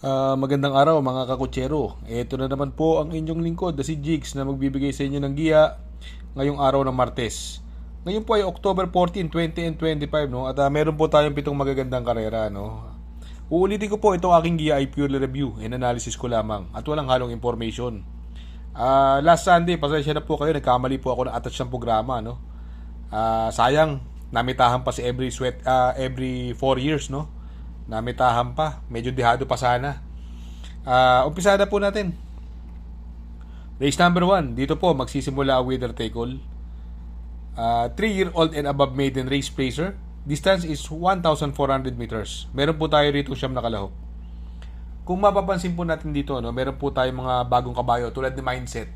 Magandang araw mga kakutsero. Ito na naman po ang inyong lingkod na si Jigs na magbibigay sa inyo ng giya ngayong araw ng Martes. Ngayon po ay October 14, 20 and 25, no? At meron po tayong pitong magagandang karera, no? Uulitin ko po, itong aking giya ay purely review and analysis ko lamang at walang halong information. Last Sunday, pasensya na po kayo, nagkamali po ako ng attach ng programa, no? Sayang, namitahan pa si every 4 years, no? Namitahan pa, medyo dihado pa sana. Umpisa na po natin. Race number 1, dito po magsisimula ang winner take all. 3-year-old and above maiden race placer. Distance is 1,400 meters. Meron po tayo rito siyam na kalahok. Kung mapapansin po natin dito, no, meron po tayong mga bagong kabayo tulad ni Mindset.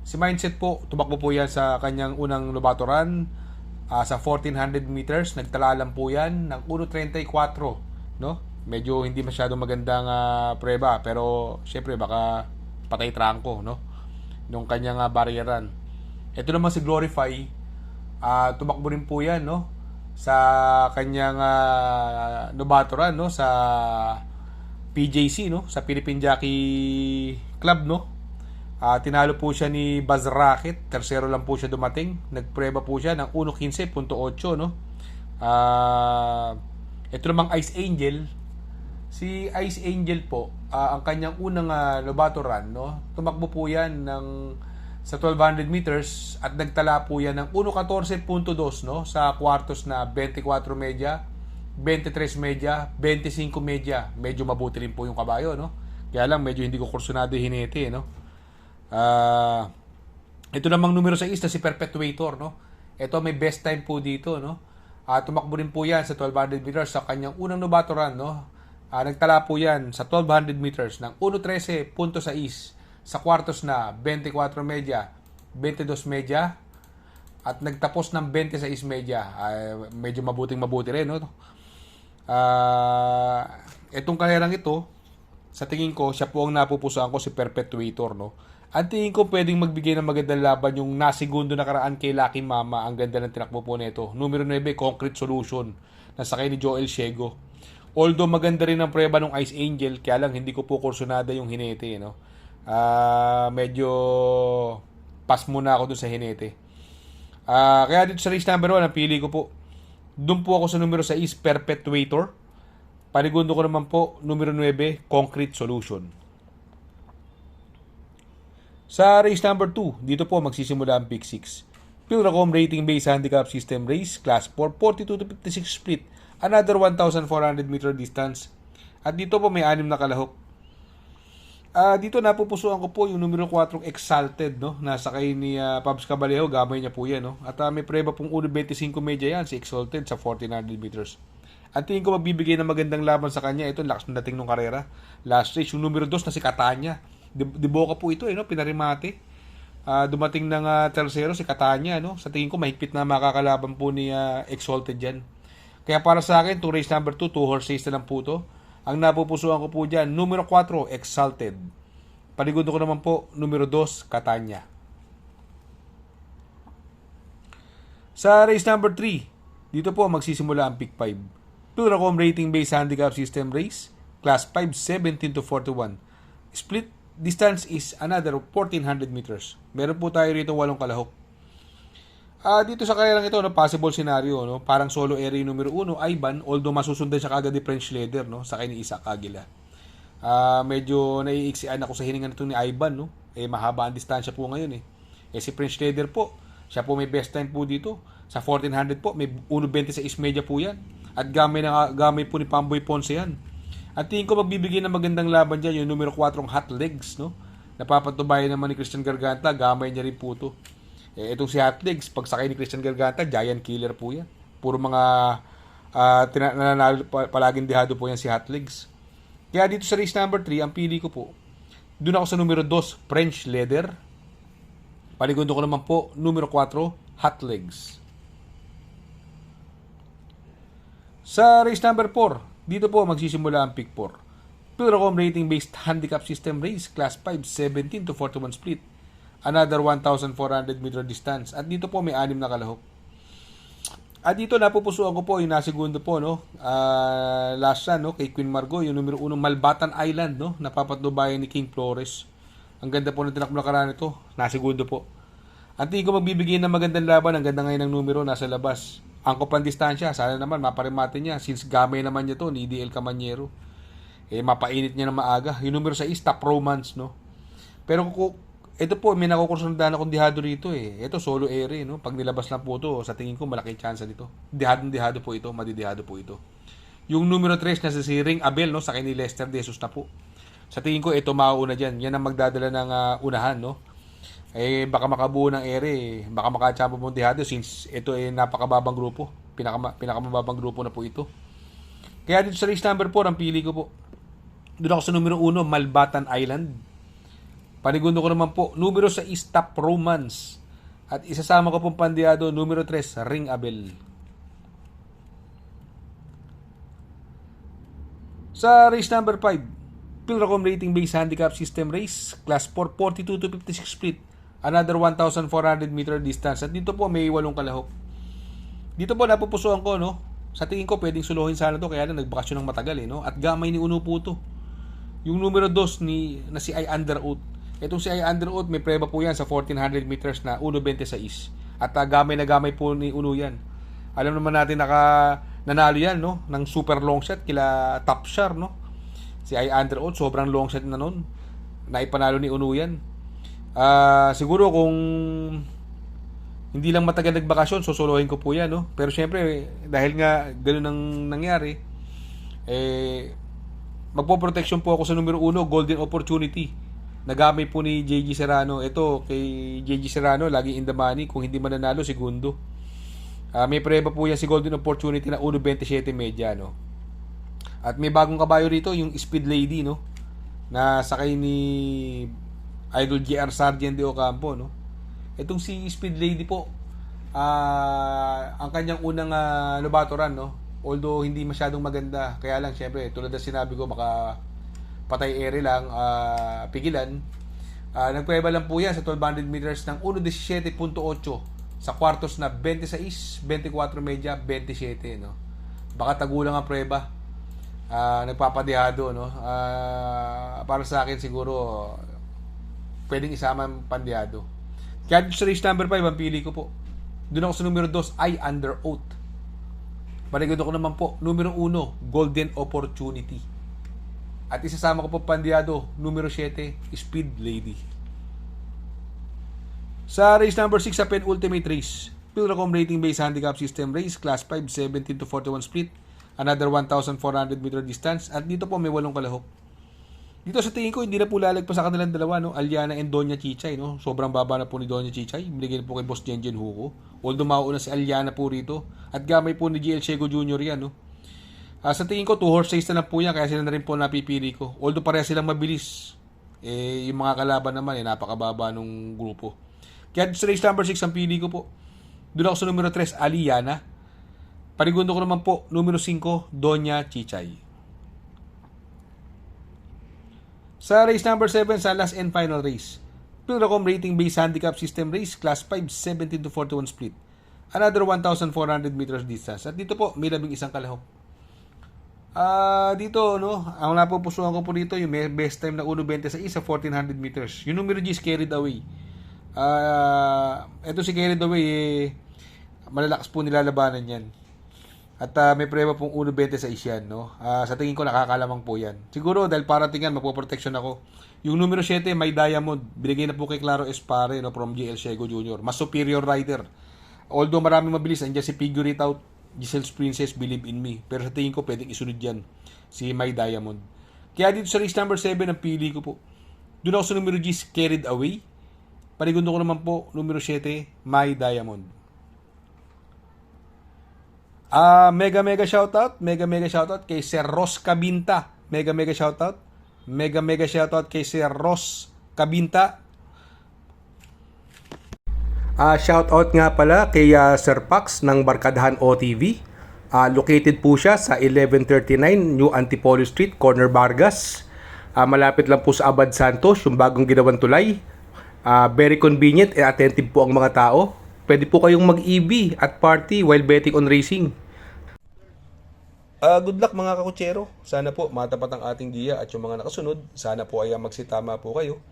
Si Mindset po, tumakbo po yan sa kanyang unang Lobato Run sa 1,400 meters. Nagtala lang po yan ng 1.34, no? Medyo hindi masyadong magandang preba, pero syempre baka patay trangko, no? Nung kanyang baryeran. Ito naman si Glorify, tumakbo rin po yan, no? Sa kanyang Lobato Run, no? Sa PJC, no? Sa Philippine Jockey Club, no? Tinalo po siya ni Buzz Rocket. Tersero lang po siya dumating. Nagpreba po siya ng 1.15.8, no? Ito namang Ice Angel. Si Ice Angel po, ang kanyang unang Lobato Run, no? Tumakbo po yan sa 1,200 meters at nagtala po yan ng 1.14.2, no? Sa kwartos na 24 media, 23 media, 25 media. Medyo mabuti rin po yung kabayo, no? Kaya lang medyo hindi ko kursunado hinete, no? Ito namang numero 6 na si Perpetuator, no? Ito may best time po dito, no? Tumakbo rin po yan sa 1,200 meters sa kanyang unang Lobato Run, no? Nagtala po yan sa 1,200 meters ng 1.13.6 sa kwartos na 24 media, 22 media at nagtapos ng 26 media. Medyo mabuti rin, no? Itong karerang ito, sa tingin ko, siya po ang napupusuan ko, si Perpetuator, no? Ang tingin ko pwedeng magbigay ng magandang laban yung nasigundo na karaan kay Lucky Mama. Ang ganda ng tinakbo po nito. Numero 9, Concrete Solution. Nasakay ni Joel Ciego. Although maganda rin ang preba ng Ice Angel, kaya lang hindi ko po kursunada yung hinete, no? Medyo pass muna ako dun sa hinete. Kaya dito sa race number 1, ang pili ko po, dun po ako sa numero 6, Perpetuator. Panigundo ko naman po, numero 9, Concrete Solution. Sa race number 2, dito po magsisimula ang pick 6. Pilracom rating based handicap system race, class 4, 42 to 56 split. Another 1,400 meter distance. At dito po may 6 na kalahok. Dito napupusuan ko po yung numero 4 Exalted, no? Nasakay ni Pabs Cabalejo, gamay niya po yan, no? At may preba pong 1.25 media yan, si Exalted sa 1,400 meters. At tingin ko magbibigay ng magandang laban sa kanya. Ito, lakas ng dating ng karera. Last race, yung numero 2 na si Catania. Di Boca po ito, no? Pinarimate. Dumating ng tersero si Catania, no? Sa tingin ko mahigpit na makakalaban po ni Exalted dyan. Kaya para sa akin, to race number 2, 2 horse race na lang po to. Ang napupusuan ko po dyan, numero 4, Exalted. Panigundo ko naman po, numero 2, Catania. Sa race number 3, dito po magsisimula ang pick 5. Pilracom rating based handicap system race, class 5, 17 to 41. Split distance is another 1,400 meters. Meron po tayo rito 8 kalahok. Dito sa karerang ito, no, possible scenario, no? Parang solo area numero 1, Ivan, although masusundan siya kagad ni French Leather, no? Sakay ni Isaac Aguila. Medyo naiiksian ako sa hininga nito ni Ivan, no? Mahaba ang distansya po ngayon, si French Leather po, siya po may best time po dito. Sa 1,400 po, may 1.26 media po yan. At gamay po ni Pamboy Ponce yan. At tingin ko magbibigay ng magandang laban dyan yung numero 4 Hot Legs, no? Napapatubayan naman ni Christian Garganta, gamay niya rin po to. Itong si Hot Legs, pagsakay ni Christian Garganta, giant killer po yan. Puro mga nananalo, palaging dihado po yan si Hot Legs. Kaya dito sa race number 3, ang pili ko po, doon ako sa numero 2, French Leather. Panigundo ko naman po, numero 4, Hot Legs. Sa race number 4, dito po magsisimula ang pick 4. Pilracom rating based handicap system race, class 5, 17 to 41 split. Another 1,400 meter distance. At dito po may 6 na kalahok. Dito napupusuan ko po yung nasigundo po, no? Last run, no? Kay Queen Margot, yung numero 1, Malbatan Island, no? Napapatnubayan ni King Flores. Ang ganda po ng tinakbo na karaan ito. Nasigundo po. Ang tingin ko magbibigay ng magandang laban. Ang ganda ngayon ng numero nasa labas. Angkop ang distansya. Sana naman maparimate niya. Since gamay naman niya to ni DL Camanyero. Mapainit niya na maaga. Yung numero 6, Top Romance, no? Pero ito po, may nakukursundan akong dihado rito eh. Ito, solo ere, no? Pag nilabas lang po ito, sa tingin ko, malaki chance dito. Dihado po ito, madidihado po ito. Yung numero 3 na si Ring Abel, no? Sa kay ni Lester De Jesus na po. Sa tingin ko, ito mauuna dyan. Yan ang magdadala ng unahan, no? Baka makabuo ng ere, baka makachamba mo dihado since ito napakababang grupo. Pinakamababang grupo na po ito. Kaya dito sa race number 4, ang pili ko po. Doon ako sa numero 1, Malbatan Island. Panigundo ko naman po, numero 6, Top Romance. At isasama ko pong pandiyado, numero 3, Ring Abel. Sa race number 5, Pilracom Rating Base Handicap System Race, Class 4, 42 to 56 split. Another 1,400 meter distance. At dito po may 8 kalahok. Dito po napupusuan ko, no? Sa tingin ko pwedeng suluhin sana to, kaya lang nagbakasyon ng matagal, no? At gamay ni Uno po to. Yung numero 2 na si I Under Oath. Itong si I Under Oath, may preba po yan sa 1,400 meters na 1.26. At gamay na gamay po ni Uno yan. Alam naman natin nanalo yan, no? Ng super long shot kila Top Shar, no? Si I Under Oath, sobrang long shot na nun. Naipanalo ni Uno yan. Siguro kung hindi lang matagal nagbakasyon, susuluhin ko po yan, no? Pero syempre, dahil nga ganoon ang nangyari, magpo-protection po ako sa numero 1, Golden Opportunity. Nagamay po ni JG Serrano. Ito, kay JG Serrano, lagi in the money. Kung hindi mananalo, segundo. May preba po yan si Golden Opportunity na 1.27 media, no? At may bagong kabayo rito, yung Speed Lady, no? Na sakay ni Idol JR Sargent de Ocampo, no? Itong si Speed Lady po, ang kanyang unang nabatoran, no? Although hindi masyadong maganda, kaya lang syempre tulad ng sinabi ko, baka patay ere lang, pigilan. Nagprueba lang po yan sa 1,200 meters ng 1.17.8 sa kwartos na 26, 24 media, 27, no? Baka tagulang ang prueba. Nagpapadihado, no? Para sa akin siguro pwedeng isama ang pandihado. Kaya dito sa race number 5, ang pili ko po. Doon ako sa numero 2, I Under Oath. Panigundo ko naman po, numero 1, Golden Opportunity. At isasama ko po pandiyado, numero 7, Speed Lady. Sa race number 6 sa penultimate race, Pilracom Rating Base Handicap System Race, Class 5, 17 to 41 split. Another 1,400 meter distance. At dito po may 8 kalahok. Dito sa tingin ko, hindi na po lalagpas sa kanilang dalawa, no? Aliana and Doña Chichay, no? Sobrang baba na po ni Doña Chichay. Binigay na po kay Boss Jenjen Hugo. Although mauuna si Aliana po rito. At gamay po ni GL Shego Jr. yan, no? Sa tingin ko, 2 horse race na lang po yan. Kaya sila na rin po napipili ko. Although pareha silang mabilis. Yung mga kalaban naman, napakababa nung grupo. Kaya sa race number 6, ang pili ko po. Doon ako sa numero 3, Aliana. Panigundo ko naman po, numero 5, Doña Chichay. Sa race number 7, sa last and final race, Pilracom Rating Base Handicap System Race, Class 5, 17 to 41 split. Another 1,400 meters distance. At dito po, may 11 kalahok. Dito, no, ang napupusuan ko po dito, yung best time na 1.26 sa 1,400 meters. Yung numero G is Carried Away. Ito si Carried Away, malalakas po nilalabanan yan. At may preba pong 1.26 yan, no? Sa tingin ko, nakakalamang po yan. Siguro, dahil parating yan, magpo-protection ako. Yung numero 7, may Diamond. Binigay na po kay Claro Espare, no? From GL Shego Jr. Mas superior rider. Although maraming mabilis, andyan si Figure It Out, Giselle's Princess, Believe in Me. Pero sa tingin ko, pwedeng isunod yan. Si My Diamond. Kaya dito sa race number 7, ang pili ko po. Doon ako sa numero G, Carried Away. Panigundo ko naman po, numero 7, My Diamond. Mega shoutout kay Sir Ross Cabinta. Mega shoutout kay Sir Ross Cabinta. Shoutout nga pala kay Sir Pax ng Barkadahan OTV. Located po siya sa 1139 New Antipolo Street, Corner Vargas. Malapit lang po sa Abad Santos, yung bagong ginawang tulay. Very convenient and attentive po ang mga tao. Pwede po kayong mag-EB at party while betting on racing. Good luck mga kakutsero. Sana po matapat ang ating giya at yung mga nakasunod. Sana po ay magsitama po kayo.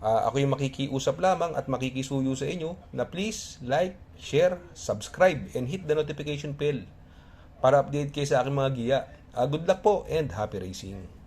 Ako yung makikiusap lamang at makikisuyo sa inyo na please like, share, subscribe, and hit the notification bell para update kayo sa aking mga giya. Good luck po and happy racing!